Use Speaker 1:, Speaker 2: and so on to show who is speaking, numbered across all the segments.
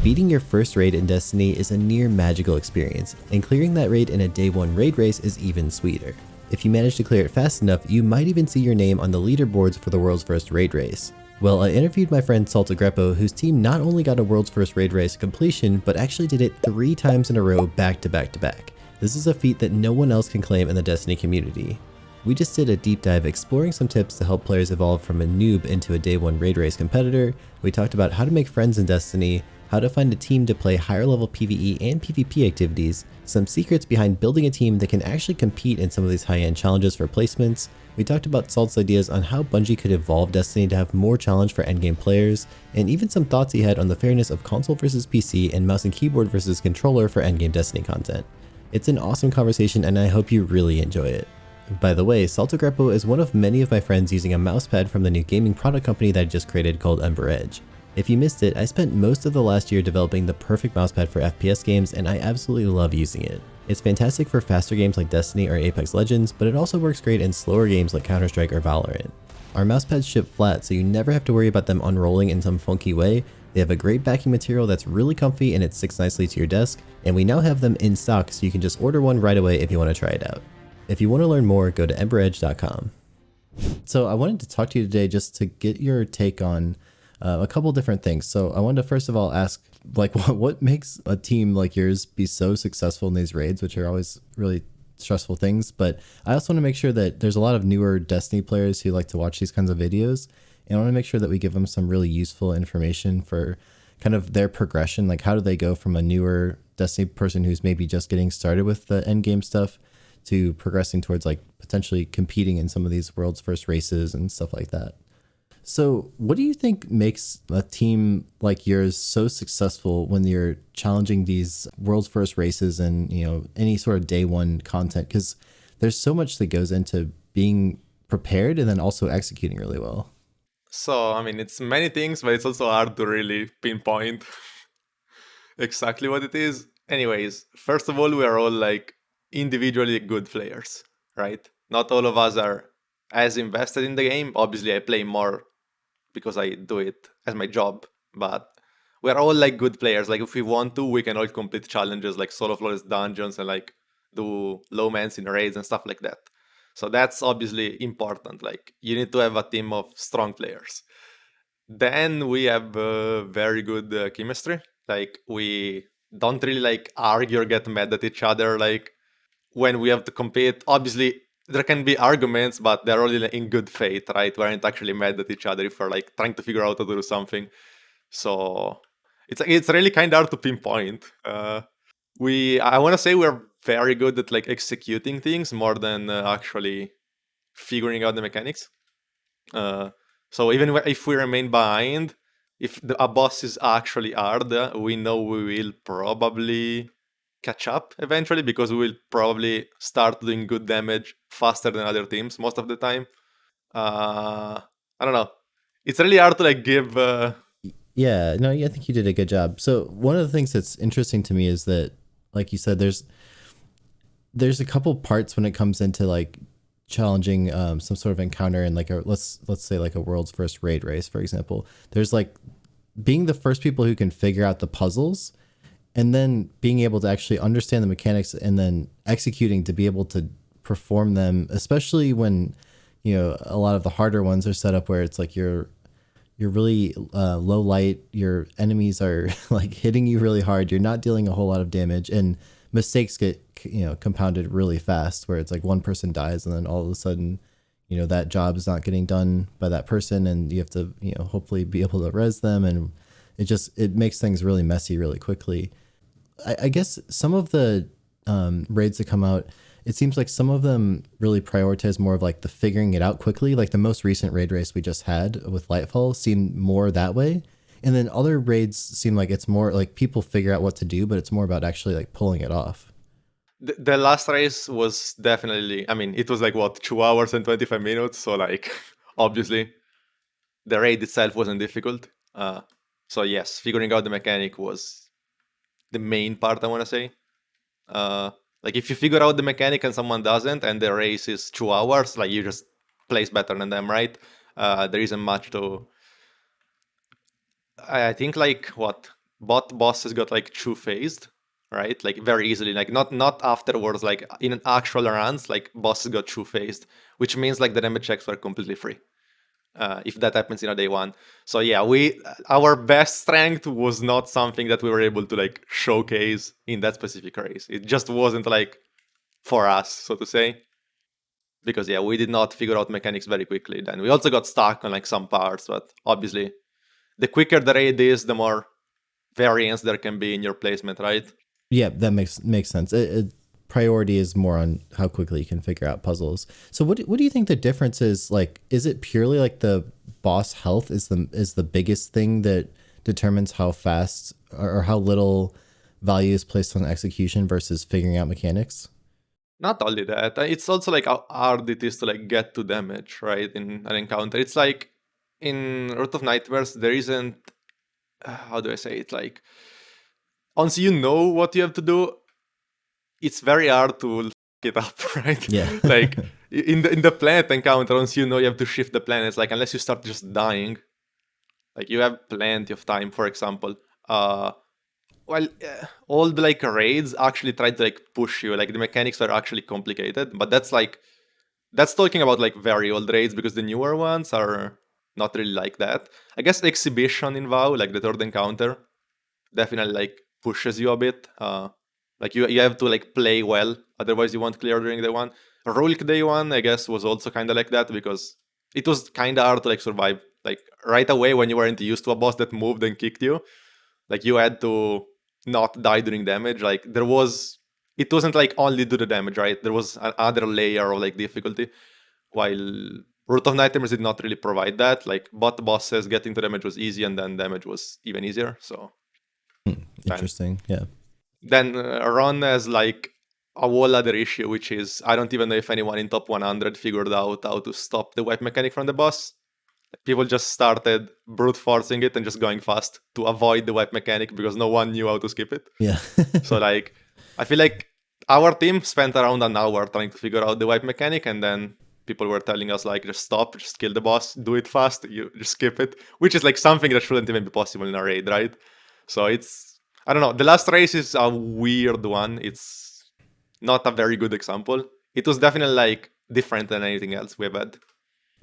Speaker 1: Beating your first raid in Destiny is a near magical experience, and clearing that raid in a day 1 raid race is even sweeter. If you manage to clear it fast enough, you might even see your name on the leaderboards for the world's first raid race. Well, I interviewed my friend Saltagreppo, whose team not only got a world's first raid race completion, but actually did it 3 times in a row back to back to back. This is a feat that no one else can claim in the Destiny community. We just did a deep dive exploring some tips to help players evolve from a noob into a day 1 raid race competitor. We talked about how to make friends in Destiny, how to find a team to play higher level PvE and PvP activities, some secrets behind building a team that can actually compete in some of these high-end challenges for placements. We talked about Salt's ideas on how Bungie could evolve Destiny to have more challenge for endgame players, and even some thoughts he had on the fairness of console versus PC and mouse and keyboard versus controller for endgame Destiny content. It's an awesome conversation and I hope you really enjoy it. By the way, Saltagreppo is one of many of my friends using a mousepad from the new gaming product company that I just created called Ember Edge. If you missed it, I spent most of the last year developing the perfect mousepad for FPS games and I absolutely love using it. It's fantastic for faster games like Destiny or Apex Legends, but it also works great in slower games like Counter-Strike or Valorant. Our mousepads ship flat, so you never have to worry about them unrolling in some funky way. They have a great backing material that's really comfy and it sticks nicely to your desk, and we now have them in stock so you can just order one right away if you want to try it out. If you want to learn more, go to emberedge.com. So I wanted to talk to you today just to get your take on a couple different things. So I wanted to first of all ask, like, what makes a team like yours be so successful in these raids, which are always really stressful things. But I also want to make sure that there's a lot of newer Destiny players who like to watch these kinds of videos. And I want to make sure that we give them some really useful information for kind of their progression. Like, how do they go from a newer Destiny person who's maybe just getting started with the end game stuff to progressing towards like potentially competing in some of these world's first races and stuff like that. So what do you think makes a team like yours so successful when you're challenging these world's first races and, you know, any sort of day 1 content? Because there's so much that goes into being prepared and then also executing really well.
Speaker 2: So, I mean, it's many things, but it's also hard to really pinpoint exactly what it is. Anyways, first of all, we are all like individually good players, right? Not all of us are as invested in the game. Obviously, I play more because I do it as my job, but we're all like good players. Like, if we want to, we can all complete challenges like solo flawless dungeons and like do low mans in raids and stuff like that. So that's obviously important. Like, you need to have a team of strong players. Then we have very good chemistry. Like, we don't really like argue or get mad at each other. Like, when we have to compete, obviously there can be arguments, but they're all in good faith, right? We aren't actually mad at each other if we're like trying to figure out how to do something. So it's really kind of hard to pinpoint. I want to say we're very good at like executing things more than actually figuring out the mechanics. So even if we remain behind, if a boss is actually hard, we know we will probably catch up eventually because we will probably start doing good damage faster than other teams most of the time. I don't know. It's really hard to like give.
Speaker 1: Yeah, no, I think you did a good job. So one of the things that's interesting to me is that, like you said, there's a couple parts when it comes into like challenging some sort of encounter and like let's say like a world's first raid race, for example. There's like being the first people who can figure out the puzzles and then being able to actually understand the mechanics and then executing to be able to perform them, especially when, you know, a lot of the harder ones are set up where it's like you're really low light, your enemies are like hitting you really hard, you're not dealing a whole lot of damage, and mistakes get, you know, compounded really fast where it's like one person dies and then all of a sudden, you know, that job is not getting done by that person and you have to, you know, hopefully be able to res them, and it makes things really messy really quickly. I guess some of the raids that come out, it seems like some of them really prioritize more of like the figuring it out quickly. Like the most recent raid race we just had with Lightfall seemed more that way. And then other raids seem like it's more like people figure out what to do, but it's more about actually like pulling it off.
Speaker 2: The last race was definitely. I mean, it was like what 2 hours and 25 minutes. So like, obviously, the raid itself wasn't difficult. So yes, figuring out the mechanic was the main part, I want to say. Like, if you figure out the mechanic and someone doesn't, and the race is 2 hours, like, you just place better than them, right? There isn't much to. I think like what bot bosses got like two-phased, right? Like very easily, like not afterwards, like in an actual runs, like bosses got two-phased, which means like the damage checks were completely free. If that happens in a day one. So yeah, our best strength was not something that we were able to like showcase in that specific race. It just wasn't like for us, so to say. Because yeah, we did not figure out mechanics very quickly. Then we also got stuck on like some parts, but obviously the quicker the raid is, the more variance there can be in your placement, right?
Speaker 1: Yeah, that makes sense. Priority is more on how quickly you can figure out puzzles. So what do you think the difference is? Like, is it purely like the boss health is the biggest thing that determines how fast or how little value is placed on execution versus figuring out mechanics?
Speaker 2: Not only that, it's also like how hard it is to like get to damage, right? In an encounter, it's like in Root of Nightmares, there isn't. How do I say it? Like, once you know what you have to do, it's very hard to f it up, right?
Speaker 1: Yeah.
Speaker 2: Like in the planet encounter, once you know you have to shift the planets, like unless you start just dying, like you have plenty of time. For example, well, all the like raids actually try to like push you. Like the mechanics are actually complicated, but that's talking about like very old raids because the newer ones are not really like that. I guess exhibition in WoW, like the third encounter, definitely like pushes you a bit. Like you have to like play well, otherwise you won't clear during day one. Rulk day one, I guess, was also kind of like that because it was kind of hard to like survive. Like right away when you weren't used to a boss that moved and kicked you, like you had to not die during damage. Like it wasn't like only do the damage, right? There was another layer of like difficulty. While Root of Nightmares did not really provide that. Like bot bosses getting to damage was easy, and then damage was even easier. So
Speaker 1: Interesting. Yeah.
Speaker 2: then Ron has like a whole other issue, which is I don't even know if anyone in top 100 figured out how to stop the wipe mechanic from the boss. People just started brute forcing it and just going fast to avoid the wipe mechanic because no one knew how to skip it.
Speaker 1: Yeah.
Speaker 2: So like I feel like our team spent around an hour trying to figure out the wipe mechanic, and then people were telling us like just stop, just kill the boss, do it fast, you just skip it, which is like something that shouldn't even be possible in a raid, right? So it's I don't know. The last race is a weird one. It's not a very good example. It was definitely like different than anything else we've had.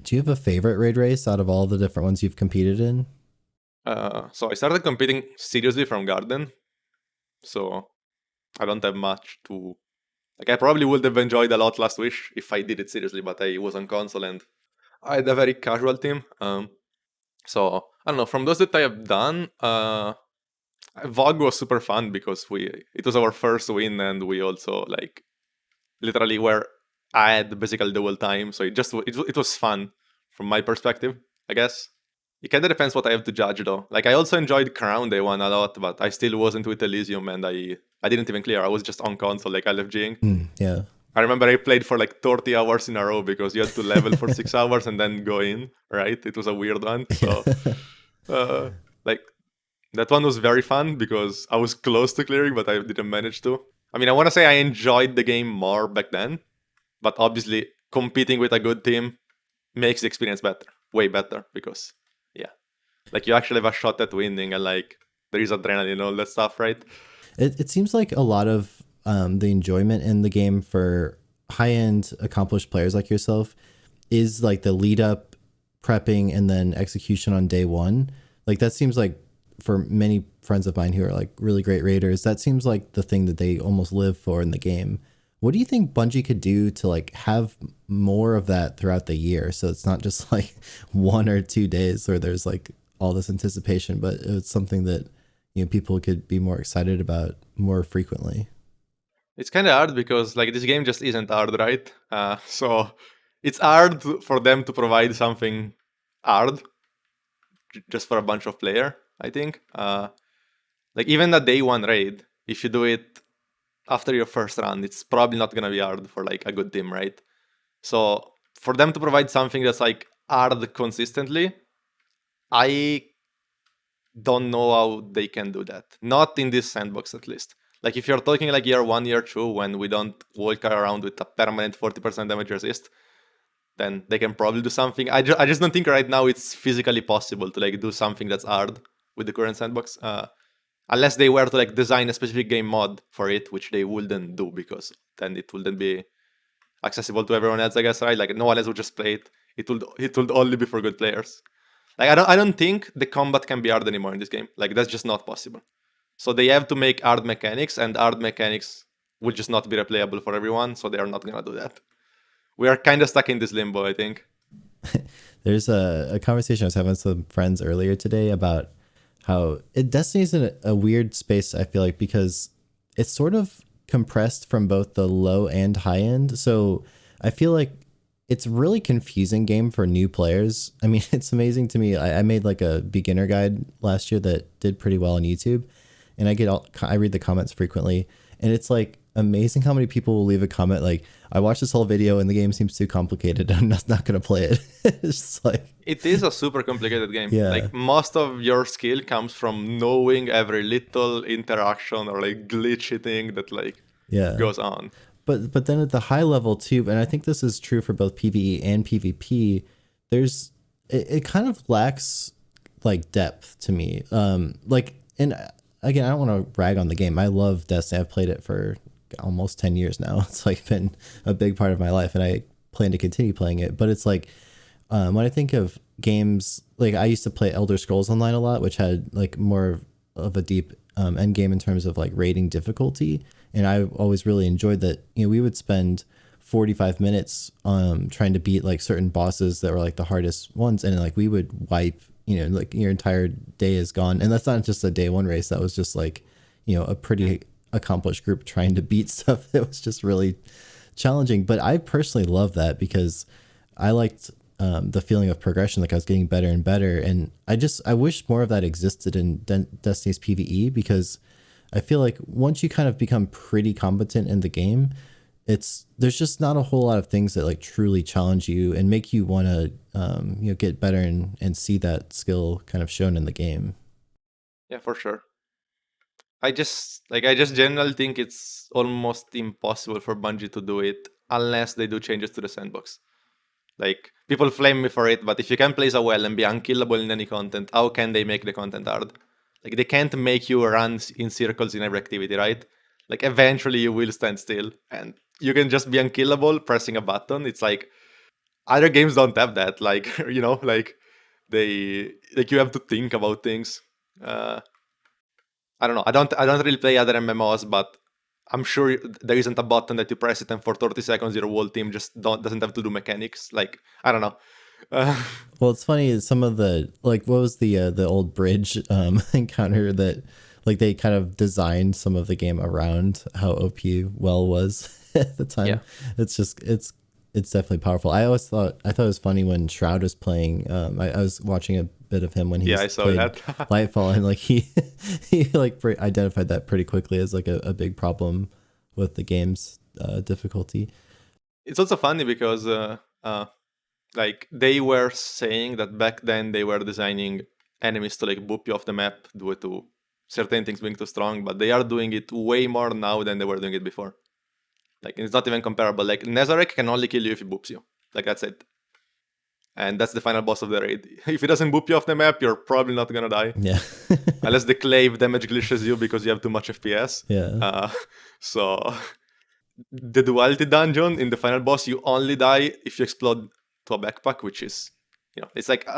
Speaker 1: Do you have a favorite raid race out of all the different ones you've competed in?
Speaker 2: So I started competing seriously from Garden. So I don't have much to like. I probably would have enjoyed a lot Last Wish if I did it seriously, but I was on console and I had a very casual team. So I don't know. From those that I have done, Vogue was super fun because it was our first win, and we also like literally were ahead basically the whole time. So it was fun from my perspective, I guess. It kind of depends what I have to judge though. Like I also enjoyed Crown Day one a lot, but I still wasn't with Elysium, and I didn't even clear. I was just on console like LFGing.
Speaker 1: Yeah.
Speaker 2: I remember I played for like 30 hours in a row because you had to level for 6 hours and then go in, right? It was a weird one. So like that one was very fun because I was close to clearing, but I didn't manage to. I mean, I want to say I enjoyed the game more back then, but obviously competing with a good team makes the experience better, way better, because yeah, like you actually have a shot at winning, and like there is adrenaline and all that stuff, right?
Speaker 1: It seems like a lot of the enjoyment in the game for high-end accomplished players like yourself is like the lead up, prepping, and then execution on day one. Like that seems like for many friends of mine who are like really great raiders, that seems like the thing that they almost live for in the game. What do you think Bungie could do to like have more of that throughout the year? So it's not just like 1 or 2 days where there's like all this anticipation, but it's something that, you know, people could be more excited about more frequently.
Speaker 2: It's kind of hard because like this game just isn't hard, right? So it's hard for them to provide something hard just for a bunch of player. I think like even a day one raid, if you do it after your first round, it's probably not gonna be hard for like a good team, right? So for them to provide something that's like hard consistently, I don't know how they can do that. Not in this sandbox, at least. Like if you're talking like year 1, year 2, when we don't walk around with a permanent 40% damage resist, then they can probably do something. I just don't think right now it's physically possible to like do something that's hard with the current sandbox. unless they were to like design a specific game mod for it, which they wouldn't do because then it wouldn't be accessible to everyone else, I guess, right? Like no one else would just play it. It would only be for good players. Like I don't think the combat can be hard anymore in this game. Like that's just not possible. So they have to make hard mechanics, and hard mechanics will just not be replayable for everyone. So they are not gonna do that. We are kind of stuck in this limbo, I think.
Speaker 1: There's a conversation I was having with some friends earlier today about how Destiny's in a weird space, I feel like, because it's sort of compressed from both the low and high end. So I feel like it's a really confusing game for new players. I mean, it's amazing to me. I made like a beginner guide last year that did pretty well on YouTube, and I read the comments frequently, and it's like amazing how many people will leave a comment like, I watched this whole video and the game seems too complicated. I'm not going to play it. It's just like,
Speaker 2: it is a super complicated game.
Speaker 1: Yeah.
Speaker 2: Like most of your skill comes from knowing every little interaction or like glitchy thing that like goes on.
Speaker 1: But then at the high level too, and I think this is true for both PvE and PvP, it kind of lacks like depth to me. Like, and again, I don't want to rag on the game. I love Destiny. I've played it for almost 10 years now. It's like been a big part of my life, and I plan to continue playing it. But it's like, when I think of games, like I used to play Elder Scrolls Online a lot, which had like more of a deep end game in terms of like rating difficulty. And I always really enjoyed that. You know, we would spend 45 minutes trying to beat like certain bosses that were like the hardest ones, and like we would wipe, you know, like your entire day is gone. And that's not just a day one race. That was just like, you know, a pretty accomplished group trying to beat stuff that was just really challenging. But I personally love that because I liked the feeling of progression. Like I was getting better and better, and I wish more of that existed in Destiny's PvE, because I feel like once you kind of become pretty competent in the game, there's just not a whole lot of things that like truly challenge you and make you want to you know, get better and see that skill kind of shown in the game.
Speaker 2: Yeah, for sure. I just generally think it's almost impossible for Bungie to do it unless they do changes to the sandbox. Like, people flame me for it, but if you can play so well and be unkillable in any content, how can they make the content hard? Like, they can't make you run in circles in every activity, right? Like, eventually you will stand still, and you can just be unkillable pressing a button. It's like, other games don't have that. Like, you know, like, you have to think about things. I don't know. I don't really play other MMOs, but I'm sure there isn't a button that you press it and for 30 seconds your whole team just doesn't have to do mechanics. Like, I don't know.
Speaker 1: Well, it's funny, some of the, like, what was the old bridge encounter that like they kind of designed some of the game around how OP well was at the time.
Speaker 2: Yeah.
Speaker 1: It's just it's definitely powerful. I thought it was funny when Shroud was playing. I was watching a bit of him when he
Speaker 2: I saw
Speaker 1: played
Speaker 2: that.
Speaker 1: Lightfall, and like he like identified that pretty quickly as like a big problem with the game's difficulty.
Speaker 2: It's also funny because like they were saying that back then they were designing enemies to like boop you off the map due to certain things being too strong, but they are doing it way more now than they were doing it before. Like, it's not even comparable. Like, Nezarec can only kill you if he boops you. Like, that's it. And that's the final boss of the raid. If he doesn't boop you off the map, you're probably not gonna die.
Speaker 1: Yeah.
Speaker 2: Unless the clave damage glitches you because you have too much FPS.
Speaker 1: Yeah.
Speaker 2: So, the duality dungeon in the final boss, you only die if you explode to a backpack, which is, you know, it's like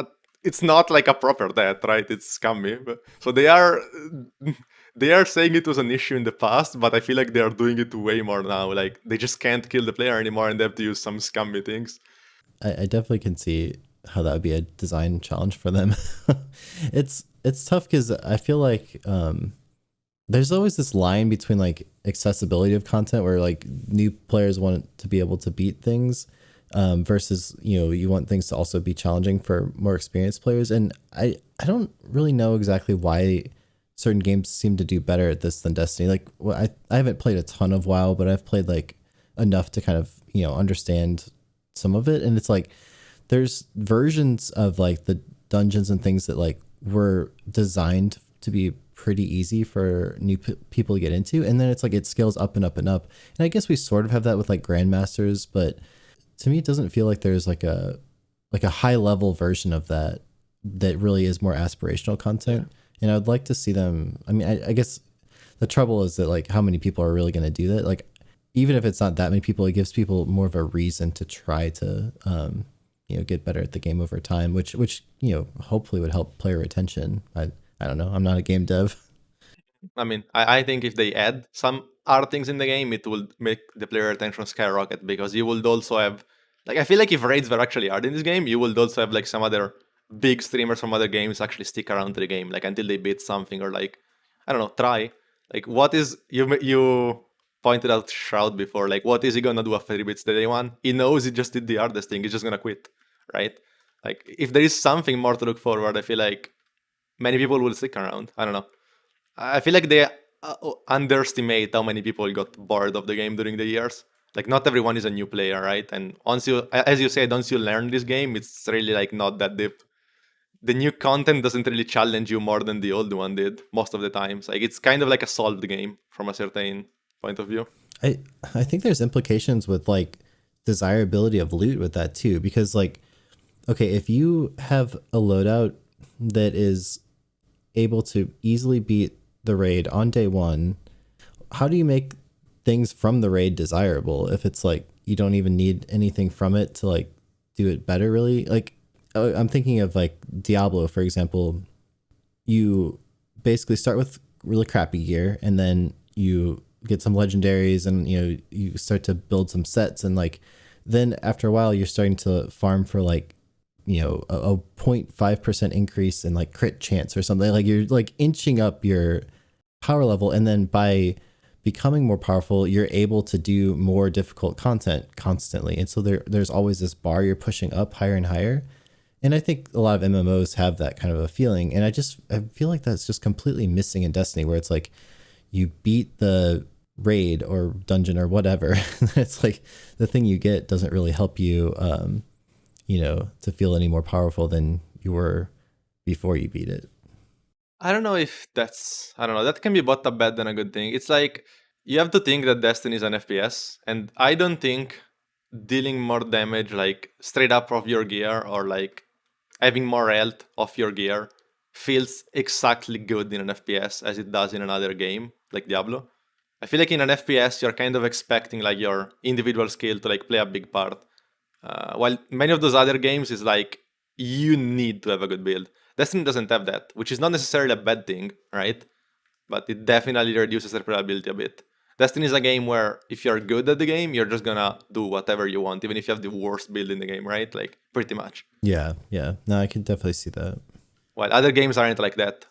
Speaker 2: it's not like a proper death, right? It's scummy. So they are saying it was an issue in the past, but I feel like they are doing it way more now. Like, they just can't kill the player anymore, and they have to use some scummy things.
Speaker 1: I definitely can see how that would be a design challenge for them. It's tough because I feel like there's always this line between like accessibility of content, where like new players want to be able to beat things, versus, you know, you want things to also be challenging for more experienced players. And I don't really know exactly why certain games seem to do better at this than Destiny. Like, I haven't played a ton of WoW, but I've played like enough to kind of, you know, understand some of it. And it's like there's versions of like the dungeons and things that like were designed to be pretty easy for new people to get into, and then it's like it scales up and up and up. And I guess we sort of have that with like grandmasters, but to me it doesn't feel like there's like a high level version of that really is more aspirational content. And I'd like to see them. I mean, I guess the trouble is that like how many people are really going to do that? Like, even if it's not that many people, it gives people more of a reason to try to, get better at the game over time, which hopefully would help player retention. I don't know. I'm not a game dev.
Speaker 2: I mean, I think if they add some hard things in the game, it will make the player attention skyrocket because you would also have, like, I feel like if raids were actually hard in this game, you would also have like some other big streamers from other games actually stick around to the game, like until they beat something or like, I don't know, try. Like, what is you pointed out Shroud before? Like, what is he gonna do after he beats the day one? He knows he just did the hardest thing. He's just gonna quit, right? Like, if there is something more to look forward, I feel like many people will stick around. I don't know. I feel like they underestimate how many people got bored of the game during the years. Like not everyone is a new player, right? And once you, as you said, once you learn this game, it's really like not that deep. The new content doesn't really challenge you more than the old one did most of the times. Like it's kind of like a solved game from a certain point of view.
Speaker 1: I I think there's implications with like desirability of loot with that too, because like, okay, if you have a loadout that is able to easily beat the raid on day one, how do you make things from the raid desirable if it's like you don't even need anything from it to like do it better really? Like I'm thinking of like Diablo, for example. You basically start with really crappy gear and then you get some legendaries and you start to build some sets, and like then after a while you're starting to farm for like a 0.5% increase in like crit chance or something. Like you're like inching up your power level, and then by becoming more powerful you're able to do more difficult content constantly, and so there's always this bar you're pushing up higher and higher. And I think a lot of MMOs have that kind of a feeling, and I feel like that's just completely missing in Destiny, where it's like you beat the raid or dungeon or whatever. It's like the thing you get doesn't really help you to feel any more powerful than you were before you beat it.
Speaker 2: I don't know if that's, I don't know, that can be both a bad and a good thing. It's like you have to think that Destiny is an FPS, and I don't think dealing more damage like straight up of your gear or like having more health of your gear feels exactly good in an FPS as it does in another game like Diablo. I feel like in an FPS you're kind of expecting like your individual skill to like play a big part. While many of those other games is like you need to have a good build. Destiny doesn't have that, which is not necessarily a bad thing, right? But it definitely reduces replayability a bit. Destiny is a game where if you're good at the game, you're just gonna do whatever you want, even if you have the worst build in the game, right? Like pretty much.
Speaker 1: Yeah, no, I can definitely see that.
Speaker 2: While other games aren't like that.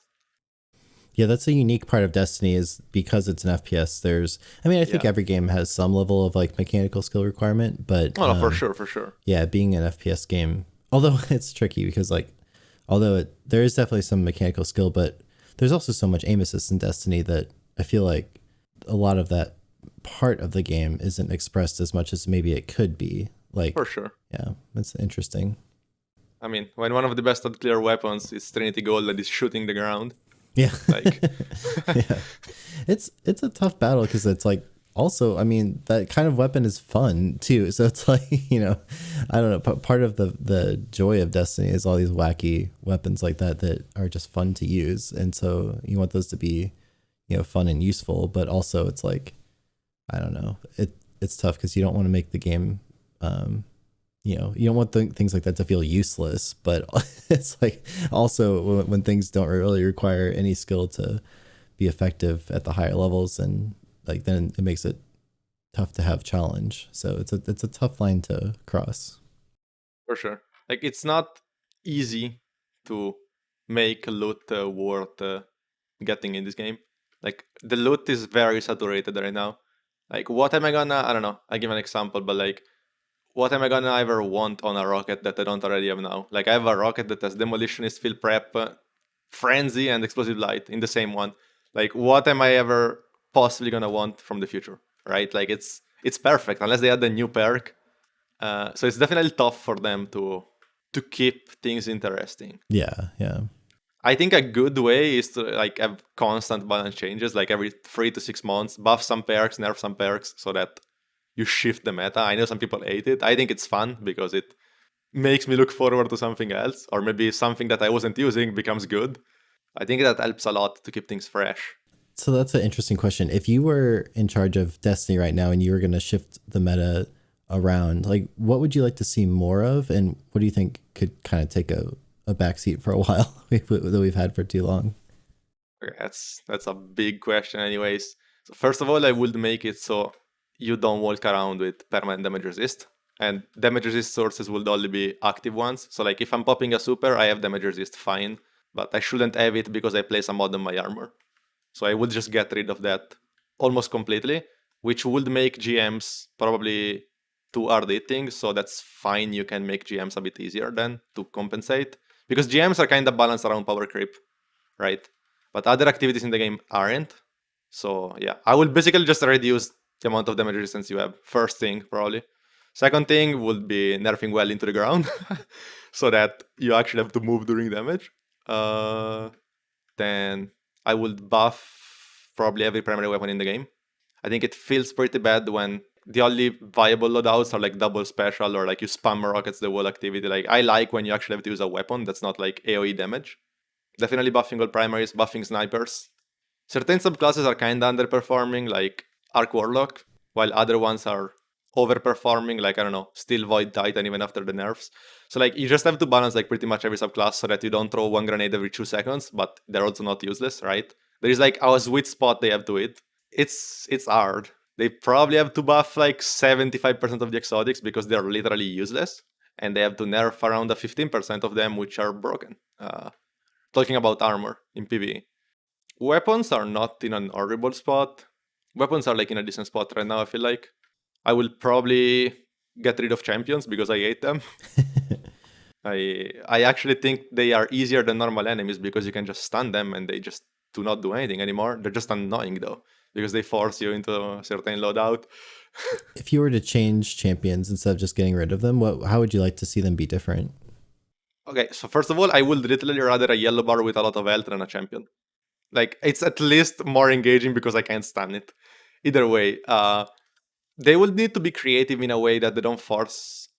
Speaker 1: Yeah, that's a unique part of Destiny, is because it's an FPS. I think
Speaker 2: Yeah.
Speaker 1: every game has some level of like mechanical skill requirement, but
Speaker 2: Oh, no, for sure, for sure.
Speaker 1: yeah, being an FPS game, although it's tricky because like, there is definitely some mechanical skill, but there's also so much aim assist in Destiny that I feel like a lot of that part of the game isn't expressed as much as maybe it could be.
Speaker 2: For
Speaker 1: Like,
Speaker 2: sure.
Speaker 1: yeah, it's interesting.
Speaker 2: I mean, when one of the best unclear weapons is Trinity Gold that is shooting the ground,
Speaker 1: Yeah.
Speaker 2: like
Speaker 1: Yeah. It's a tough battle because it's like, also, I mean, that kind of weapon is fun too. So it's like, I don't know, part of the joy of Destiny is all these wacky weapons like that are just fun to use. And so you want those to be, fun and useful, but also it's like, I don't know, it's tough because you don't want to make the game, you don't want things like that to feel useless, but it's like also when things don't really require any skill to be effective at the higher levels, and like then it makes it tough to have challenge. So it's a tough line to cross.
Speaker 2: for sure. Like it's not easy to make loot worth getting in this game. Like the loot is very saturated right now. Like what am I gonna? I don't know. I give an example, but like what am I gonna ever want on a rocket that I don't already have now? Like I have a rocket that has demolitionist, field prep, frenzy, and explosive light in the same one. Like what am I ever possibly gonna want from the future? Right? Like it's perfect unless they add a new perk. So it's definitely tough for them to keep things interesting.
Speaker 1: Yeah.
Speaker 2: I think a good way is to like have constant balance changes, like every 3 to 6 months, buff some perks, nerf some perks, so that you shift the meta. I know some people hate it. I think it's fun because it makes me look forward to something else, or maybe something that I wasn't using becomes good. I think that helps a lot to keep things fresh.
Speaker 1: So that's an interesting question. If you were in charge of Destiny right now and you were going to shift the meta around, like what would you like to see more of, and what do you think could kind of take a backseat for a while that we've had for too long?
Speaker 2: Okay, that's a big question anyways. So first of all, I would make it so you don't walk around with permanent damage resist. And damage resist sources would only be active ones. So like if I'm popping a super, I have damage resist, fine. But I shouldn't have it because I place a mod on my armor. So I would just get rid of that almost completely, which would make GMs probably too hard hitting. So that's fine. You can make GMs a bit easier then to compensate. Because GMs are kind of balanced around power creep, right? But other activities in the game aren't. So yeah, I will basically just reduce the amount of damage resistance you have. First thing, probably. Second thing would be nerfing well into the ground, so that you actually have to move during damage. Then I would buff probably every primary weapon in the game. I think it feels pretty bad when the only viable loadouts are like double special or like you spam rockets the whole activity. Like I like when you actually have to use a weapon that's not like AoE damage. Definitely buffing all primaries, buffing snipers. Certain subclasses are kinda underperforming, like Arc Warlock, while other ones are overperforming, like I don't know, Steel Void Titan even after the nerfs. So like you just have to balance like pretty much every subclass so that you don't throw one grenade every 2 seconds, but they're also not useless, right? There is like a sweet spot they have to hit. It's hard. They probably have to buff like 75% of the exotics because they're literally useless, and they have to nerf around the 15% of them which are broken. Talking about armor in PvE. Weapons are not in an horrible spot. Weapons are like in a decent spot right now, I feel like. I will probably get rid of champions because I hate them. I actually think they are easier than normal enemies because you can just stun them and they just do not do anything anymore. They're just annoying though, because they force you into a certain loadout.
Speaker 1: If you were to change champions instead of just getting rid of them, how would you like to see them be different?
Speaker 2: Okay, so first of all, I would literally rather a yellow bar with a lot of health than a champion. Like, it's at least more engaging because I can't stand it. Either way, they would need to be creative in a way that they don't force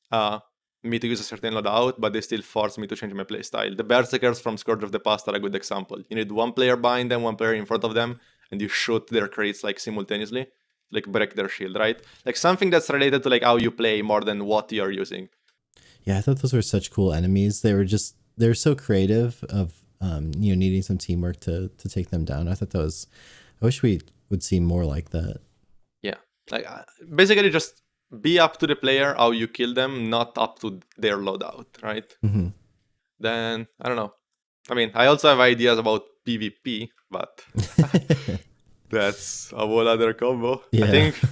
Speaker 2: me to use a certain loadout, but they still force me to change my playstyle. The Berserkers from Scourge of the Past are a good example. You need one player behind them, one player in front of them, and you shoot their crates like simultaneously, like break their shield, right? Like something that's related to like how you play more than what you're using.
Speaker 1: Yeah, I thought those were such cool enemies. They're so creative of needing some teamwork to take them down. I thought that was. I wish we would see more like that.
Speaker 2: Yeah, like basically just be up to the player how you kill them, not up to their loadout, right?
Speaker 1: Mm-hmm.
Speaker 2: Then I don't know. I mean, I also have ideas about PvP, but that's a whole other combo.
Speaker 1: Yeah.
Speaker 2: I think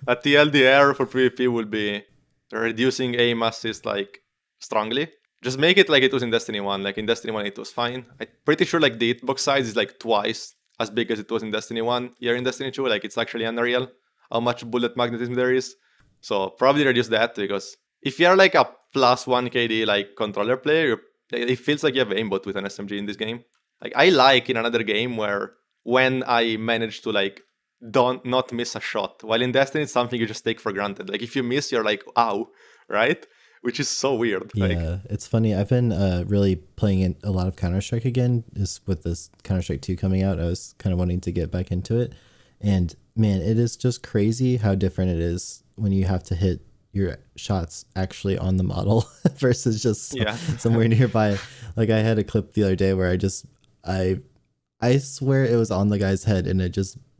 Speaker 2: a TLDR for PvP will be reducing aim assist like strongly. Just make it like it was in Destiny 1. Like in Destiny 1 it was fine. I'm pretty sure like the hitbox size is like twice as big as it was in Destiny 1. Here in Destiny 2, like it's actually unreal how much bullet magnetism there is. So probably reduce that, because if you're like a +1 KD like controller player, it feels like you have aimbot with an SMG in this game. Like I like in another game where when I manage to like don't not miss a shot. While in Destiny it's something you just take for granted. Like if you miss, you're like, ow, right? Which is so weird.
Speaker 1: Yeah,
Speaker 2: like,
Speaker 1: it's funny. I've been really playing a lot of Counter-Strike again, just with this Counter-Strike 2 coming out. I was kind of wanting to get back into it. And man, it is just crazy how different it is when you have to hit your shots actually on the model versus just
Speaker 2: yeah.
Speaker 1: somewhere nearby. Like I had a clip the other day where I swear it was on the guy's head, and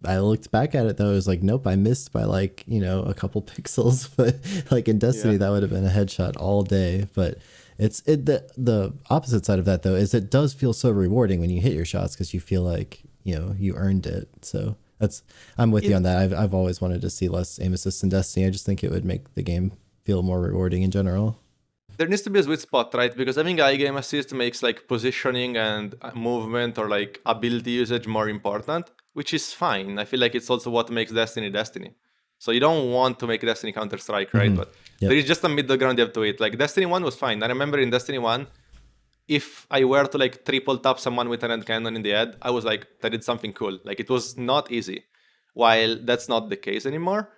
Speaker 1: I looked back at it though. It was like, nope, I missed by like, a couple pixels. But like in Destiny, that would have been a headshot all day. But the opposite side of that though is it does feel so rewarding when you hit your shots because you feel like you earned it. So I'm with you on that. I've always wanted to see less aim assist in Destiny. I just think it would make the game feel more rewarding in general.
Speaker 2: There needs to be a sweet spot, right? Because having high game assist makes like positioning and movement or like ability usage more important, which is fine. I feel like it's also what makes Destiny Destiny. So you don't want to make Destiny Counter-Strike, right?
Speaker 1: Mhm.
Speaker 2: But
Speaker 1: Yep.
Speaker 2: there is just a middle ground you have to hit. Like Destiny 1 was fine. I remember in Destiny 1, if I were to like triple tap someone with an end cannon in the head, I was like, that did something cool. Like it was not easy. While that's not the case anymore,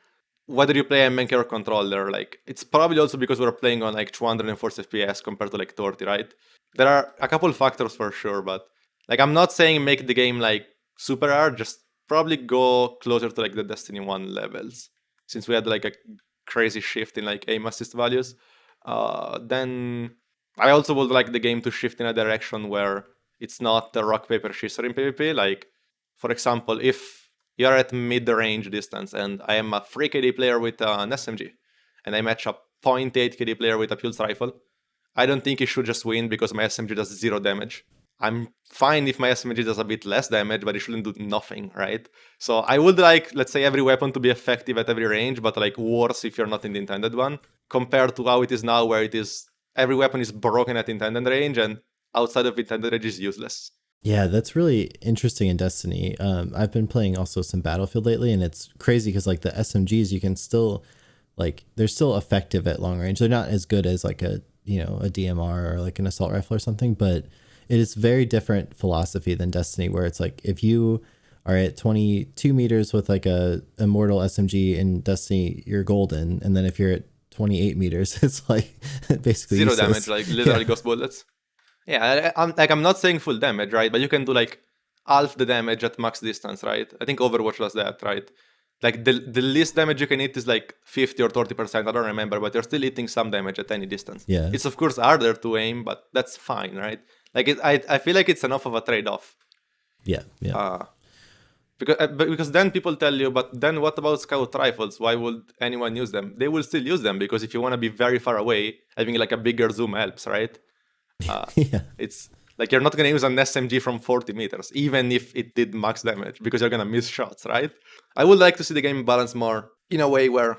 Speaker 2: whether you play a main or controller, like it's probably also because we're playing on like 240 FPS compared to like 30, right? There are a couple factors for sure, but Like, I'm not saying make the game like super hard, just probably go closer to like the Destiny 1 levels. Since we had like a crazy shift in like aim assist values, then I also would like the game to shift in a direction where it's not the rock paper scissors in PvP. Like, for example, if you're at mid range distance and I am a 3 KD player with an SMG, and I match a 0.8 KD player with a pulse rifle, I don't think he should just win because my SMG does 0 damage. I'm fine if my SMG does a bit less damage, but it shouldn't do nothing, right? So I would like, let's say, every weapon to be effective at every range, but like worse if you're not in the intended one, compared to how it is now, where it is every weapon is broken at intended range and outside of intended range is useless.
Speaker 1: Yeah, that's really interesting in Destiny. I've been playing also some Battlefield lately, and it's crazy because like the SMGs, you can still like they're still effective at long range. They're not as good as like a a DMR or like an assault rifle or something, but it is very different philosophy than Destiny, where it's like if you are at 22 meters with like a immortal SMG in Destiny, you're golden, and then if you're at 28 meters, it's like basically
Speaker 2: 0
Speaker 1: useless.
Speaker 2: damage, like literally ghost bullets. Yeah, I'm not saying full damage, right? But you can do like half the damage at max distance, right? I think Overwatch does that, right? Like the least damage you can hit is like 50 or 30%, I don't remember, but you're still hitting some damage at any distance.
Speaker 1: Yeah.
Speaker 2: It's of course harder to aim, but that's fine, right? Like I feel like it's enough of a trade-off.
Speaker 1: Yeah. Yeah.
Speaker 2: Because then people tell you, but then what about scout rifles? Why would anyone use them? They will still use them because if you want to be very far away, having like a bigger zoom helps, right?
Speaker 1: Yeah.
Speaker 2: It's like you're not going to use an SMG from 40 meters, even if it did max damage, because you're going to miss shots, right? I would like to see the game balance more in a way where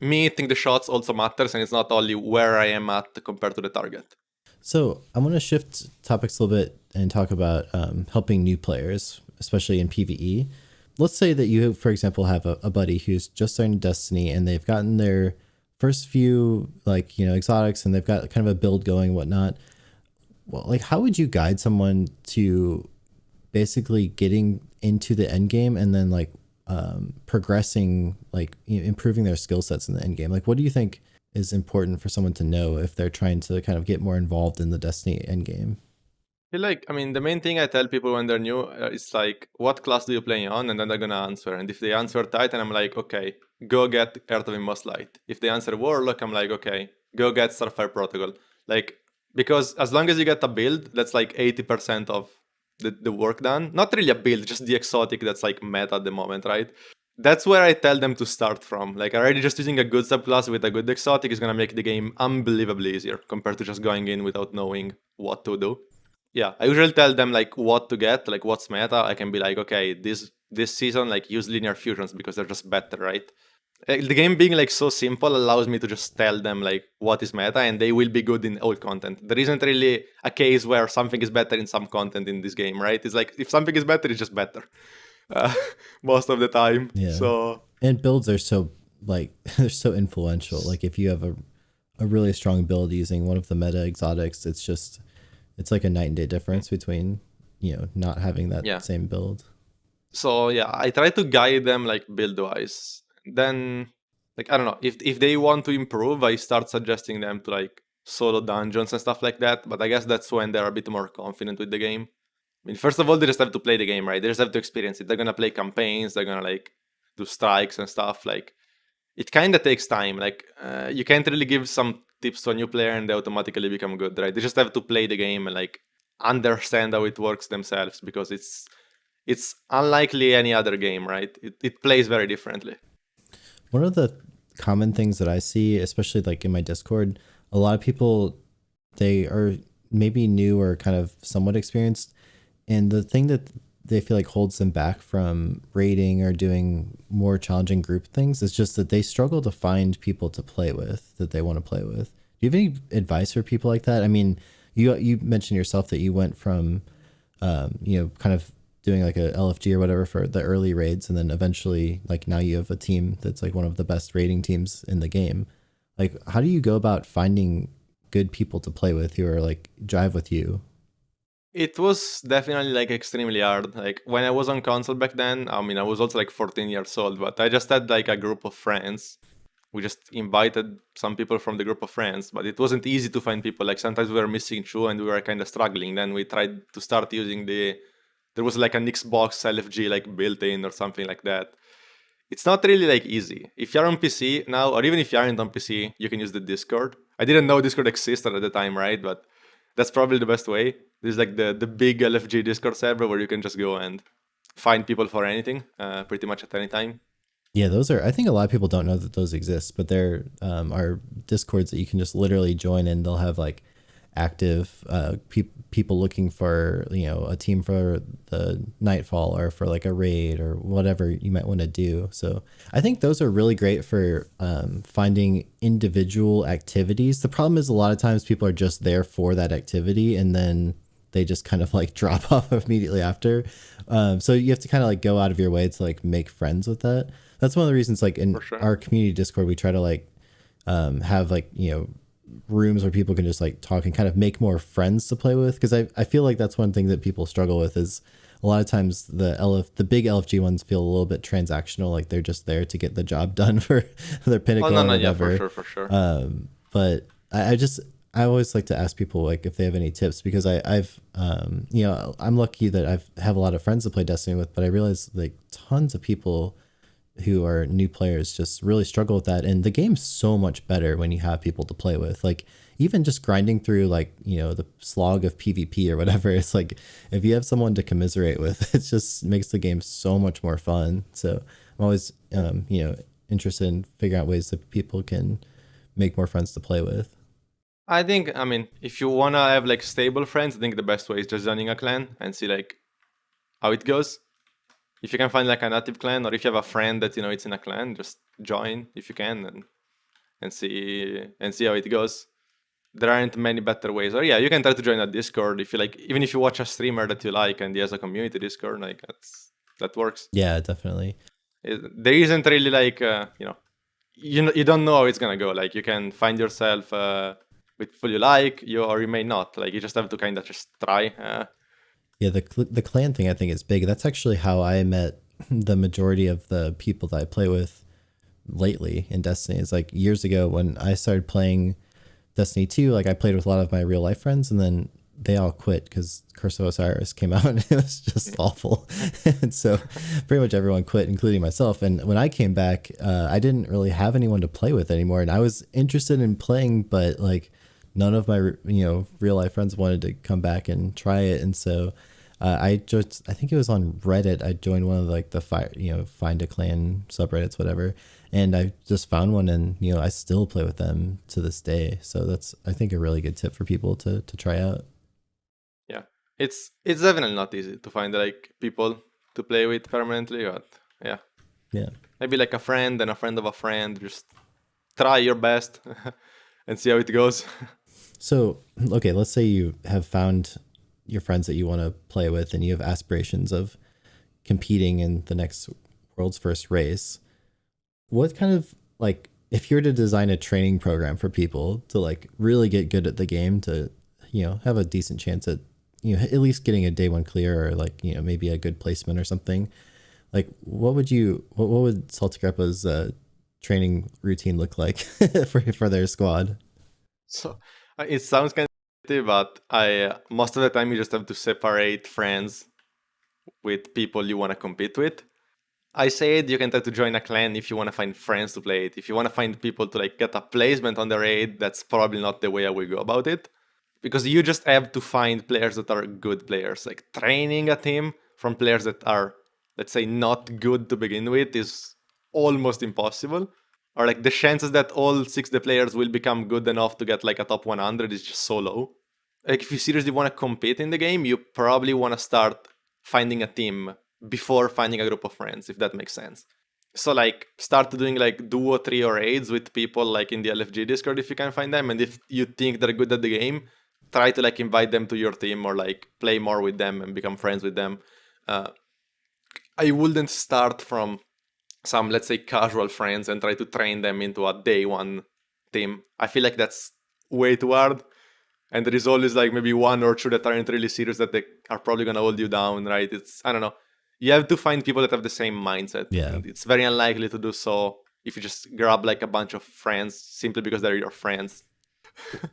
Speaker 2: me hitting the shots also matters, and it's not only where I am at compared to the target.
Speaker 1: So I want to shift topics a little bit and talk about helping new players, especially in PvE. Let's say that you, for example, have a buddy who's just starting Destiny and they've gotten their first few like exotics and they've got kind of a build going and whatnot. Well, like how would you guide someone to basically getting into the end game and then like progressing, like improving their skill sets in the end game? Like what do you think is important for someone to know if they're trying to kind of get more involved in the Destiny endgame?
Speaker 2: I feel like, I mean, the main thing I tell people when they're new is like, what class do you play on? And then they're gonna answer. And if they answer Titan, I'm like, okay, go get Earth of Inmost Light. If they answer Warlock, I'm like, okay, go get Starfire Protocol. Like, because as long as you get a build, that's like 80% of the work done. Not really a build, just the exotic that's like meta at the moment, right? That's where I tell them to start from. Like already just using a good subclass with a good exotic is gonna make the game unbelievably easier compared to just going in without knowing what to do. Yeah, I usually tell them like what to get, like what's meta. I can be like, okay, this season like use linear fusions because they're just better, right? The game being like so simple allows me to just tell them like what is meta, and they will be good in all content. There isn't really a case where something is better in some content in this game, right? It's like if something is better, it's just better uh, most of the time.
Speaker 1: Yeah.
Speaker 2: So
Speaker 1: and builds are so like they're so influential. Like if you have a really strong build using one of the meta exotics, it's like a night and day difference between not having that same build.
Speaker 2: So yeah, I try to guide them like build wise. Then like I don't know, if they want to improve, I start suggesting them to like solo dungeons and stuff like that. But I guess that's when they're a bit more confident with the game. I mean, first of all, they just have to play the game, right? They just have to experience it. They're gonna play campaigns. They're gonna like do strikes and stuff. Like it kind of takes time. Like you can't really give some tips to a new player and they automatically become good, right? They just have to play the game and like understand how it works themselves because it's unlikely any other game, right? It plays very differently.
Speaker 1: One of the common things that I see, especially like in my Discord, a lot of people, they are maybe new or kind of somewhat experienced. And the thing that they feel like holds them back from raiding or doing more challenging group things is just that they struggle to find people to play with that they want to play with. Do you have any advice for people like that? I mean, you mentioned yourself that you went from, kind of doing like a LFG or whatever for the early raids, and then eventually like now you have a team that's like one of the best raiding teams in the game. Like, how do you go about finding good people to play with who are like drive with you?
Speaker 2: It was definitely like extremely hard. Like when I was on console back then, I mean, I was also like 14 years old, but I just had like a group of friends we just invited some people from the group of friends, but it wasn't easy to find people. Like sometimes we were missing two and we were kind of struggling. Then we tried to start using there was like an Xbox LFG like built in or something like that. It's not really like easy. If you're on PC now, or even if you aren't on PC, you can use the Discord. I didn't know Discord existed at the time, right? But that's probably the best way. There's like the big LFG Discord server where you can just go and find people for anything, pretty much at any time.
Speaker 1: Yeah, those are, I think a lot of people don't know that those exist, but there are Discords that you can just literally join, and they'll have like active people looking for, you know, a team for the Nightfall or for like a raid or whatever you might want to do. So I think those are really great for finding individual activities. The problem is a lot of times people are just there for that activity and then they just kind of like drop off immediately after. So you have to kind of like go out of your way to like make friends with that. That's one of the reasons, like in our community Discord, we try to like have like, you know, rooms where people can just like talk and kind of make more friends to play with. Cause I feel like that's one thing that people struggle with is a lot of times the big LFG ones feel a little bit transactional. Like they're just there to get the job done for their pinnacle or whatever.
Speaker 2: Yeah, for sure.
Speaker 1: But I always like to ask people like if they have any tips, because I've you know, I'm lucky that have a lot of friends to play Destiny with, but I realize like tons of people who are new players just really struggle with that. And the game's so much better when you have people to play with. Like even just grinding through like, you know, the slog of PvP or whatever, it's like if you have someone to commiserate with, it just makes the game so much more fun. So I'm always you know, interested in figuring out ways that people can make more friends to play with.
Speaker 2: I think, I mean, if you wanna have like stable friends, I think the best way is just joining a clan and see like how it goes. If you can find like an active clan, or if you have a friend that, you know, it's in a clan, just join if you can and see how it goes. There aren't many better ways. Or yeah, you can try to join a Discord if you like. Even if you watch a streamer that you like and he has a community Discord, like that works.
Speaker 1: Yeah, definitely.
Speaker 2: There isn't really like you know, you don't know how it's gonna go. Like you can find yourself with people you like, or you may not. Like you just have to kind of just try.
Speaker 1: Yeah, the clan thing I think is big. That's actually how I met the majority of the people that I play with lately in Destiny. It's like years ago when I started playing Destiny 2, like I played with a lot of my real life friends, and then they all quit because Curse of Osiris came out and it was just awful. And so pretty much everyone quit, including myself. And when I came back, I didn't really have anyone to play with anymore. And I was interested in playing, but like none of my, you know, real life friends wanted to come back and try it. And so I think it was on Reddit. I joined one of like the find a clan subreddits, whatever. And I just found one, and, you know, I still play with them to this day. So that's, I think, a really good tip for people to try out.
Speaker 2: Yeah, it's definitely not easy to find like people to play with permanently, but yeah, maybe like a friend and a friend of a friend. Just try your best and see how it goes.
Speaker 1: So, okay, let's say you have found your friends that you want to play with, and you have aspirations of competing in the next world's first race. What kind of, like, if you're to design a training program for people to like really get good at the game, to, you know, have a decent chance at, you know, at least getting a day one clear, or like, you know, maybe a good placement or something, like what would Saltagreppo's training routine look like for their squad?
Speaker 2: So it sounds kind of negative, but I most of the time you just have to separate friends with people you want to compete with. I said you can try to join a clan if you want to find friends to play it. If you want to find people to like get a placement on the raid, that's probably not the way I will go about it. Because you just have to find players that are good players. Like training a team from players that are, let's say, not good to begin with is almost impossible. Or like the chances that all 60 players will become good enough to get like a top 100 is just so low. Like if you seriously want to compete in the game, you probably want to start finding a team before finding a group of friends, if that makes sense. So like start doing like duo, trio raids with people like in the LFG Discord if you can find them, and if you think they're good at the game, try to like invite them to your team or like play more with them and become friends with them. I wouldn't start from some, let's say, casual friends and try to train them into a day one team. I feel like that's way too hard. And there is always like maybe one or two that aren't really serious that they are probably going to hold you down, right? It's, I don't know. You have to find people that have the same mindset.
Speaker 1: Yeah.
Speaker 2: And it's very unlikely to do so if you just grab like a bunch of friends simply because they're your friends.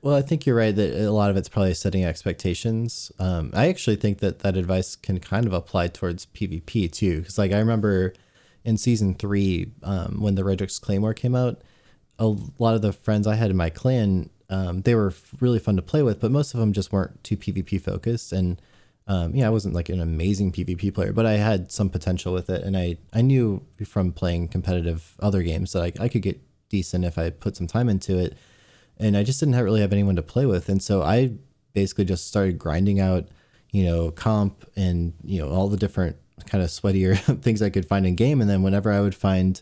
Speaker 1: Well, I think you're right that a lot of it's probably setting expectations. I actually think that that advice can kind of apply towards PvP too, because like I remember in season 3, when the Redrix Claymore came out, a lot of the friends I had in my clan, they were really fun to play with, but most of them just weren't too PvP focused. And yeah, I wasn't like an amazing PvP player, but I had some potential with it, and I knew from playing competitive other games that I could get decent if I put some time into it, and I just didn't really have anyone to play with. And so I basically just started grinding out, comp and, all the different kind of sweatier things I could find in game. And then whenever I would find,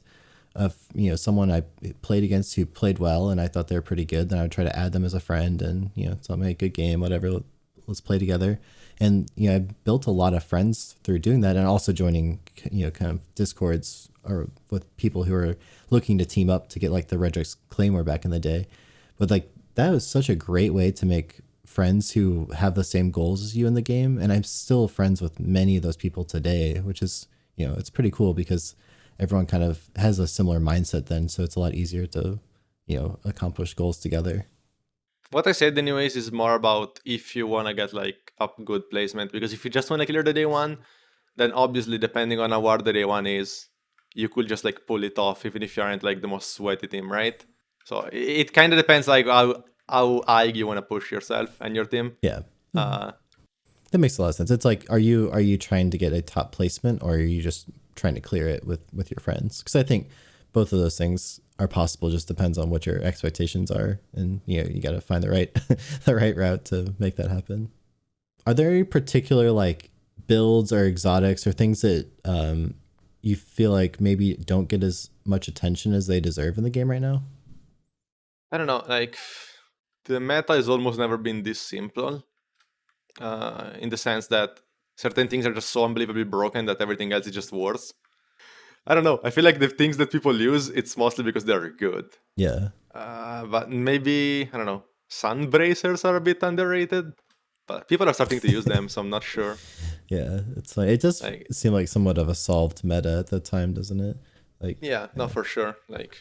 Speaker 1: someone I played against who played well and I thought they were pretty good, then I would try to add them as a friend and, tell them, hey, good game, whatever, let's play together. And, I built a lot of friends through doing that, and also joining, kind of discords or with people who are looking to team up to get like the Redrix Claymore back in the day. But like that was such a great way to make friends who have the same goals as you in the game. And I'm still friends with many of those people today, which is, it's pretty cool because everyone kind of has a similar mindset then. So it's a lot easier to, accomplish goals together.
Speaker 2: What I said anyways is more about if you want to get like up good placement, because if you just want to clear the day one, then obviously depending on how hard the day one is, you could just like pull it off even if you aren't like the most sweaty team, right? So it kind of depends like how high you want to push yourself and your team.
Speaker 1: Yeah.
Speaker 2: Uh,
Speaker 1: That makes a lot of sense. It's like, are you trying to get a top placement, or are you just trying to clear it with your friends? Because I think both of those things are possible. Just depends on what your expectations are, and you got to find the right the right route to make that happen. Are there any particular like builds or exotics or things that you feel like maybe don't get as much attention as they deserve in the game right now?
Speaker 2: I don't know, like the meta has almost never been this simple, in the sense that certain things are just so unbelievably broken that everything else is just worse. I don't know. I feel like the things that people use, it's mostly because they're good.
Speaker 1: Yeah.
Speaker 2: But maybe, I don't know, sun bracers are a bit underrated, but people are starting to use them, so I'm not sure.
Speaker 1: Yeah, it's like it does
Speaker 2: Like,
Speaker 1: seem like somewhat of a solved meta at the time, doesn't it? Like,
Speaker 2: yeah, no, for sure. Like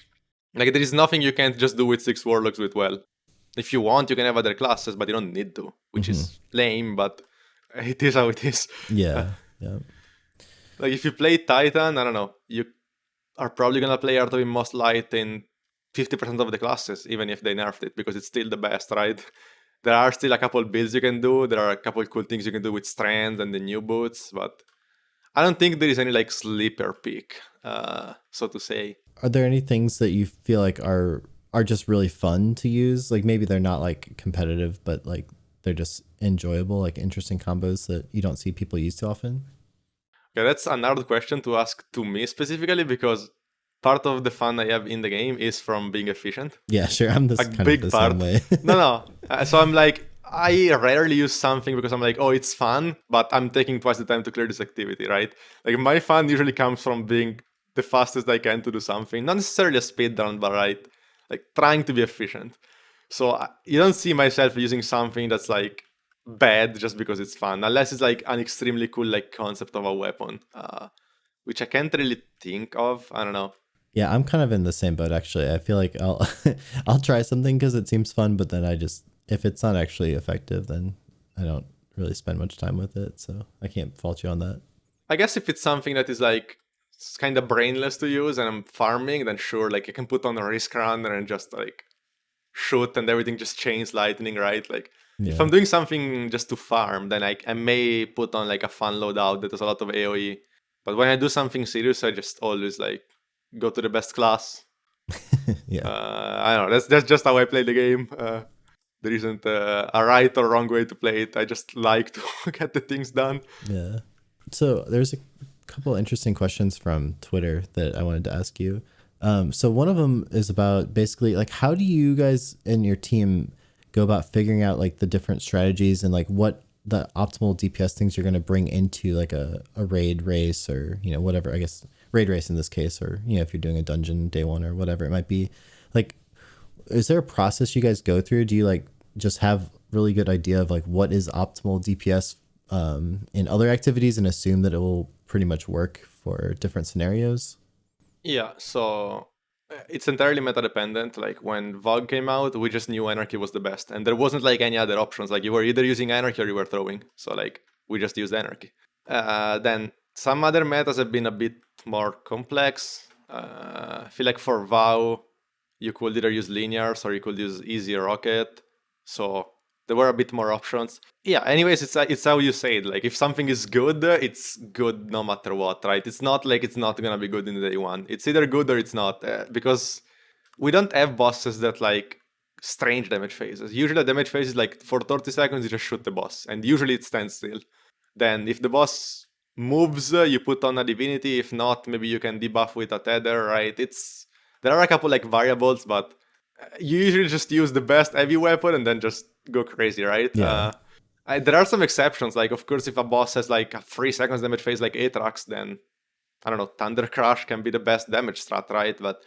Speaker 2: there is nothing you can't just do with 6 warlocks with well. If you want, you can have other classes, but you don't need to, which is lame, but it is how it is. Uh,
Speaker 1: yeah, yeah,
Speaker 2: like if you play Titan, I don't know, you are probably gonna play Art of Most Light in 50% of the classes, even if they nerfed it, because it's still the best, right? There are still a couple builds you can do. There are a couple cool things you can do with Strands and the new boots, but I don't think there is any like sleeper pick, so to say.
Speaker 1: Are there any things that you feel like are just really fun to use? Like maybe they're not like competitive, but like they're just enjoyable, like interesting combos that you don't see people use too often?
Speaker 2: Okay, that's another question to ask to me specifically, because part of the fun I have in the game is from being efficient.
Speaker 1: Yeah, sure. I'm
Speaker 2: A
Speaker 1: this kind of
Speaker 2: big
Speaker 1: the
Speaker 2: part.
Speaker 1: same way.
Speaker 2: No. So I'm like, I rarely use something because I'm like, oh, it's fun, but I'm taking twice the time to clear this activity, right? Like my fun usually comes from being the fastest I can to do something. Not necessarily a speed run, but right, like trying to be efficient. So you don't see myself using something that's like bad just because it's fun, unless it's like an extremely cool like concept of a weapon, which I can't really think of. I don't know.
Speaker 1: Yeah, I'm kind of in the same boat actually. I feel like I'll I'll try something because it seems fun, but then I just if it's not actually effective, then I don't really spend much time with it. So I can't fault you on that.
Speaker 2: I guess if it's something that is like kind of brainless to use and I'm farming, then sure, like I can put on a risk runner and just like shoot and everything just chains lightning, right? Like if
Speaker 1: Yeah.
Speaker 2: I'm doing something just to farm, then I may put on like a fun loadout that has a lot of AoE. But when I do something serious, I just always like go to the best class.
Speaker 1: Yeah.
Speaker 2: I don't know. That's just how I play the game. There isn't a right or wrong way to play it. I just like to get the things done.
Speaker 1: Yeah. So there's a couple interesting questions from Twitter that I wanted to ask you. So one of them is about basically like how do you guys and your team go about figuring out like the different strategies and like what the optimal DPS things you're going to bring into like a raid race or whatever, I guess raid race in this case, or if you're doing a dungeon day one or whatever it might be. Like, is there a process you guys go through? Do you like just have really good idea of like what is optimal DPS in other activities and assume that it will pretty much work for different scenarios?
Speaker 2: Yeah, so It's entirely meta dependent. Like when VOG came out, we just knew Anarchy was the best, and there wasn't like any other options. Like you were either using Anarchy or you were throwing. So like we just used Anarchy. Then some other metas have been a bit more complex. I feel like for VOW, you could either use linears or you could use easy rocket. So there were a bit more options. Yeah, anyways, it's how you say it. Like if something is good, it's good no matter what, right? It's not like it's not gonna be good in the day one. It's either good or it's not, because we don't have bosses that like strange damage phases. Usually the damage phase is like for 30 seconds you just shoot the boss, and usually it stands still. Then if the boss moves, you put on a divinity. If not, maybe you can debuff with a tether, right? There are a couple like variables, but you usually just use the best heavy weapon and then just go crazy, right?
Speaker 1: Yeah.
Speaker 2: There are some exceptions. Like, of course, if a boss has like a 3 seconds damage phase like Atrax, then I don't know, Thunder Crush can be the best damage strat, right? But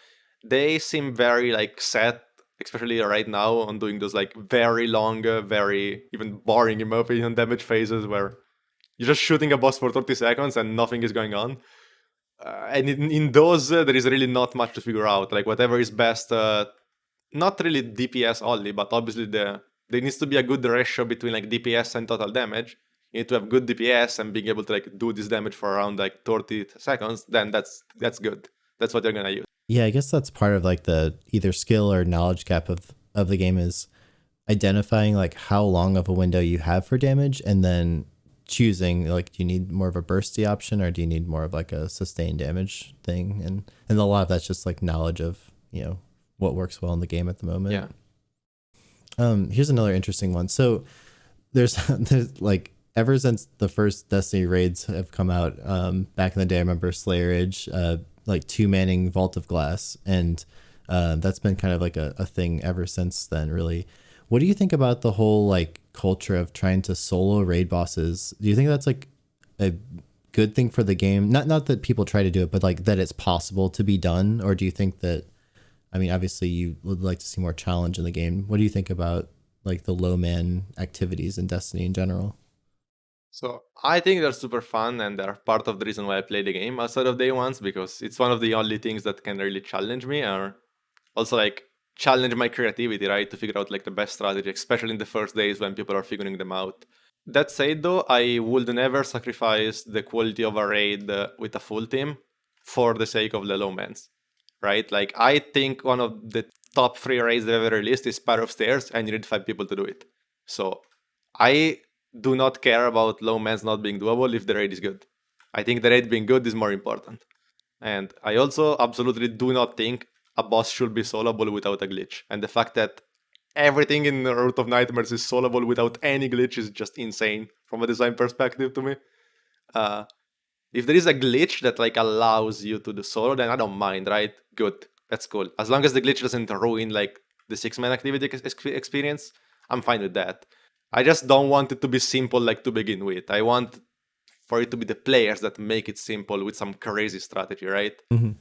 Speaker 2: they seem very like set, especially right now, on doing those like very long, very even boring, in my opinion, damage phases where you're just shooting a boss for 30 seconds and nothing is going on. And in those, there is really not much to figure out. Like, whatever is best, not really DPS only, but obviously there needs to be a good ratio between like DPS and total damage. You need to have good DPS and being able to like do this damage for around like 30 seconds. Then that's good. That's what you're gonna use.
Speaker 1: Yeah, I guess that's part of like the either skill or knowledge gap of the game is identifying like how long of a window you have for damage and then choosing like do you need more of a bursty option or do you need more of like a sustained damage thing, and a lot of that's just like knowledge of, you know, what works well in the game at the moment.
Speaker 2: Yeah.
Speaker 1: Here's another interesting one. So there's there's like ever since the first Destiny raids have come out, back in the day, I remember Slayer Age, like 2-manning Vault of Glass, and that's been kind of like a thing ever since then, really. What do you think about the whole like culture of trying to solo raid bosses? Do you think that's like a good thing for the game? Not that people try to do it, but like that it's possible to be done, or do you think that, I mean, obviously you would like to see more challenge in the game. What do you think about like the low man activities in Destiny in general?
Speaker 2: So I think they're super fun and they're part of the reason why I play the game outside of day ones, because it's one of the only things that can really challenge me, or also like challenge my creativity, right? To figure out like the best strategy, especially in the first days when people are figuring them out. That said, though, I would never sacrifice the quality of a raid with a full team for the sake of the low mans, right? Like I think one of the top 3 raids they've ever released is Spire of Stairs, and you need 5 people to do it. So I do not care about low mans not being doable if the raid is good. I think the raid being good is more important. And I also absolutely do not think a boss should be soloable without a glitch. And the fact that everything in the Root of Nightmares is soloable without any glitch is just insane from a design perspective to me. Uh, if there is a glitch that like allows you to do solo, then I don't mind, right? Good, that's cool. As long as the glitch doesn't ruin like the 6-man activity experience, I'm fine with that. I just don't want it to be simple like to begin with. I want for it to be the players that make it simple with some crazy strategy, right?
Speaker 1: Mm-hmm.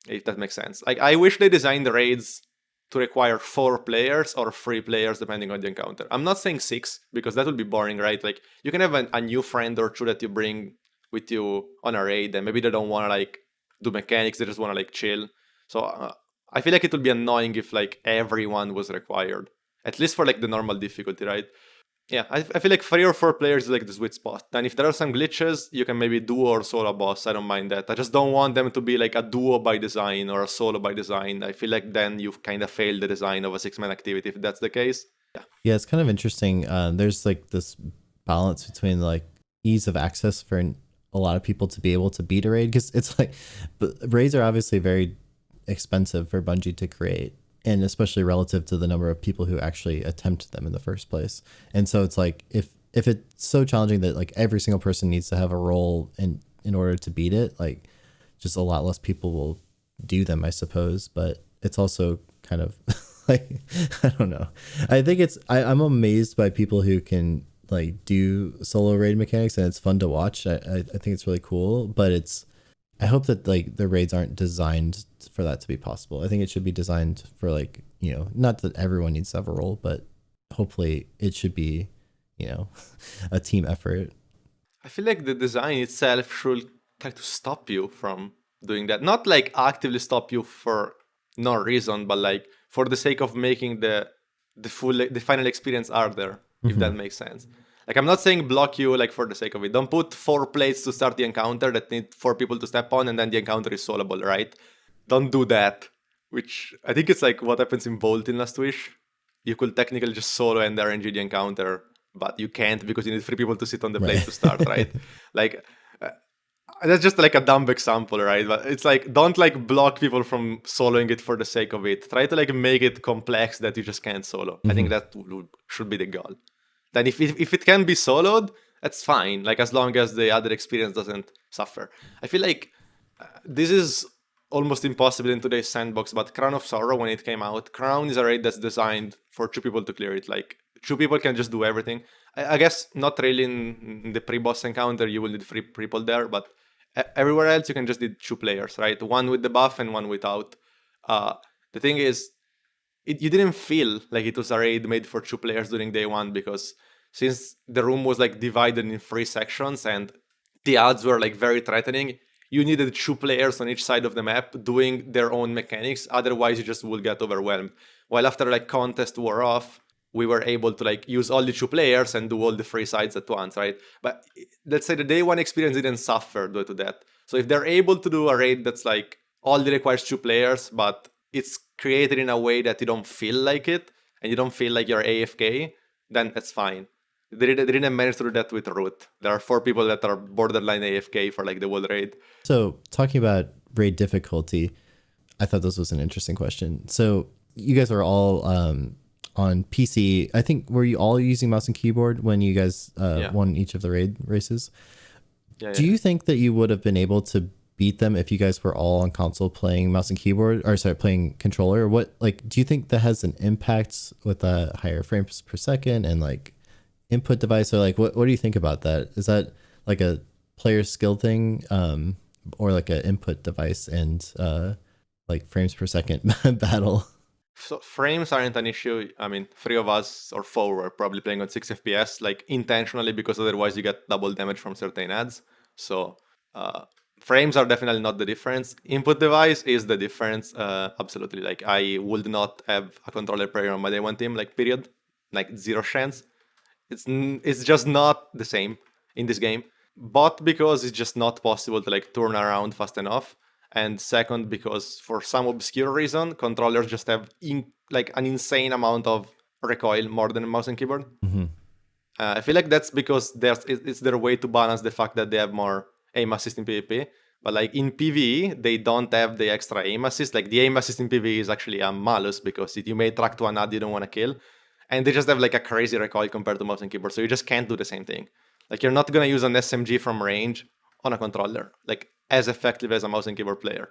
Speaker 2: If that makes sense. Like I wish they designed the raids to require 4 players or 3 players depending on the encounter. I'm not saying 6 because that would be boring, right? Like you can have a new friend or two that you bring with you on a raid, and maybe they don't want to like do mechanics, they just want to like chill. So I feel like it would be annoying if like everyone was required, at least for like the normal difficulty, right? Yeah, I feel like 3 or 4 players is like the sweet spot. And if there are some glitches, you can maybe duo or solo boss. I don't mind that. I just don't want them to be like a duo by design or a solo by design. I feel like then you've kind of failed the design of a 6-man activity if that's the case.
Speaker 1: Yeah, it's kind of interesting. There's like this balance between like ease of access for a lot of people to be able to beat a raid, because it's like, but raids are obviously very expensive for Bungie to create, and especially relative to the number of people who actually attempt them in the first place. And so it's like if it's so challenging that like every single person needs to have a role in order to beat it, like just a lot less people will do them, I suppose. But it's also kind of like, I don't know. I think I'm amazed by people who can like do solo raid mechanics, and it's fun to watch. I think it's really cool, but I hope that like the raids aren't designed for that to be possible. I think it should be designed for like, you know, not that everyone needs to have a role, but hopefully it should be, you know, a team effort.
Speaker 2: I feel like the design itself should try to stop you from doing that. Not like actively stop you for no reason, but like for the sake of making the final experience harder, if that makes sense. Like I'm not saying block you like for the sake of it. Don't put 4 plates to start the encounter that need 4 people to step on and then the encounter is soloable, right? Don't do that. Which I think it's like what happens in Bolt in Last Wish. You could technically just solo and RNG the encounter, but you can't because you need 3 people to sit on the plate to start, right? Like that's just like a dumb example, right? But it's like don't like block people from soloing it for the sake of it. Try to like make it complex that you just can't solo. I think that should be the goal. Then if it can be soloed, that's fine. Like as long as the other experience doesn't suffer. I feel like this is almost impossible in today's sandbox. But Crown of Sorrow, when it came out, Crown is a raid that's designed for 2 people to clear it. Like 2 people can just do everything. I guess not really in the pre-boss encounter. You will need 3 people there, but everywhere else you can just need 2 players, right? One with the buff and one without. The thing is, you didn't feel like it was a raid made for 2 players during day 1 because since the room was like divided in 3 sections and the odds were like very threatening, you needed 2 players on each side of the map doing their own mechanics. Otherwise, you just would get overwhelmed. While after like contest wore off, we were able to like use all the 2 players and do all the 3 sides at once, right? But let's say the day 1 experience didn't suffer due to that. So if they're able to do a raid that's like only requires 2 players, but it's created in a way that you don't feel like it and you don't feel like you're AFK, then that's fine. They didn't manage to do that with Root. There are 4 people that are borderline AFK for like the whole raid.
Speaker 1: So talking about raid difficulty, I thought this was an interesting question. So you guys are all on PC. I think, were you all using mouse and keyboard when you guys won each of the raid races? Do you think that you would have been able to beat them if you guys were all on console playing mouse and keyboard, or sorry, playing controller? Or what, like, do you think that has an impact with higher frames per second and like input device, or like what do you think about that? Is that like a player skill thing, or like an input device and like frames per second battle?
Speaker 2: So frames aren't an issue. I mean, 3 of us or 4 were probably playing on 6 FPS, like intentionally, because otherwise you get double damage from certain ads. So frames are definitely not the difference. Input device is the difference, absolutely. Like I would not have a controller player on my day 1 team, like period, like 0 chance. It's just not the same in this game. But because it's just not possible to like turn around fast enough. And second, because for some obscure reason, controllers just have like an insane amount of recoil more than a mouse and keyboard. I feel like that's because it's their way to balance the fact that they have more aim assist in PvP. But like in PvE, they don't have the extra aim assist. Like the aim assist in PvE is actually a malus because you may track to an ad you don't want to kill. And they just have like a crazy recoil compared to mouse and keyboard. So you just can't do the same thing. Like you're not going to use an SMG from range on a controller, like as effective as a mouse and keyboard player.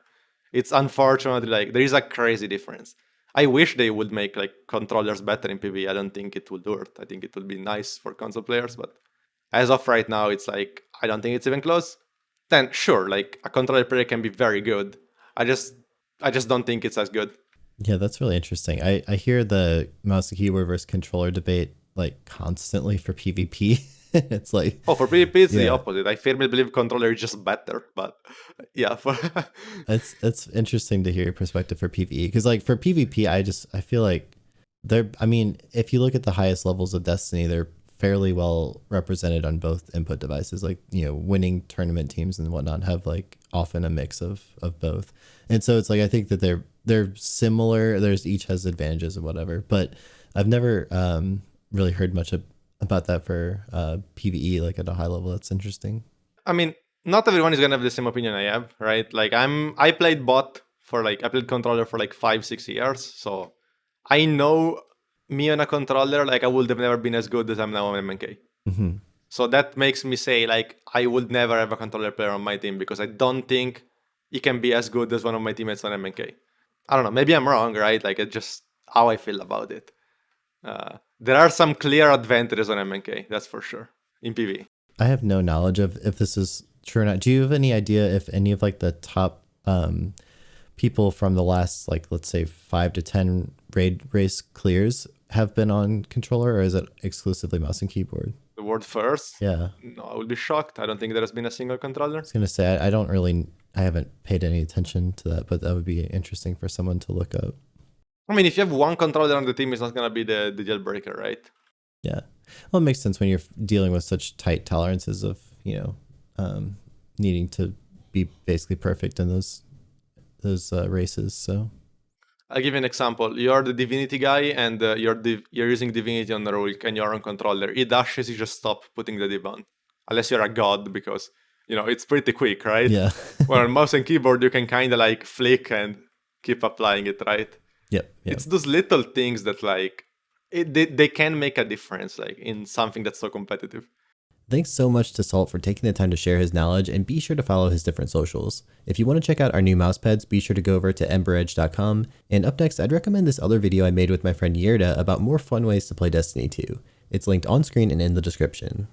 Speaker 2: It's unfortunately like there is a crazy difference. I wish they would make like controllers better in PvE. I don't think it would hurt. I think it would be nice for console players, but as of right now, it's like I don't think it's even close. Then sure, like a controller player can be very good. I just don't think it's as good.
Speaker 1: Yeah, that's really interesting. I hear the mouse and keyboard versus controller debate like constantly for PvP. It's like,
Speaker 2: oh, for PvP it's the opposite. I firmly believe controller is just better, but yeah, for
Speaker 1: it's interesting to hear your perspective for PvE, because like for PvP, I feel like I mean, if you look at the highest levels of Destiny, they're fairly well represented on both input devices. Like, you know, winning tournament teams and whatnot have like often a mix of both, and so it's like I think that they're similar. There's each has advantages and whatever, but I've never really heard much about that for PvE, like at a high level. That's interesting.
Speaker 2: I mean, not everyone is gonna have the same opinion I have, right? Like I played bot for like I played controller for like 5-6 years, so I know me on a controller, like I would have never been as good as I'm now on MNK. So that makes me say like I would never have a controller player on my team because I don't think he can be as good as one of my teammates on MNK. I don't know, maybe I'm wrong, right? Like it's just how I feel about it. There are some clear advantages on MNK, that's for sure, in PvE.
Speaker 1: I have no knowledge of if this is true or not. Do you have any idea if any of like the top people from the last, like, let's say 5 to 10 raid race clears have been on controller, or is it exclusively mouse and keyboard?
Speaker 2: The word first?
Speaker 1: Yeah.
Speaker 2: No, I would be shocked. I don't think there has been a single controller.
Speaker 1: I was going to say, I don't really, I haven't paid any attention to that, but that would be interesting for someone to look up.
Speaker 2: I mean, if you have one controller on the team, it's not gonna be the deal breaker, right?
Speaker 1: Yeah. Well, it makes sense when you're dealing with such tight tolerances of, needing to be basically perfect in those races. So
Speaker 2: I'll give you an example. You're the divinity guy, and you're using divinity on the Rulk, and you're on controller. It dashes, you just stop putting the div on, unless you're a god, because it's pretty quick, right?
Speaker 1: yeah.
Speaker 2: Well, on mouse and keyboard, you can kind of like flick and keep applying it, right?
Speaker 1: Yep.
Speaker 2: It's those little things that they can make a difference, like in something that's so competitive.
Speaker 1: Thanks so much to Salt for taking the time to share his knowledge, and be sure to follow his different socials. If you want to check out our new mousepads, be sure to go over to emberedge.com. And up next, I'd recommend this other video I made with my friend Gjerda about more fun ways to play Destiny 2. It's linked on screen and in the description.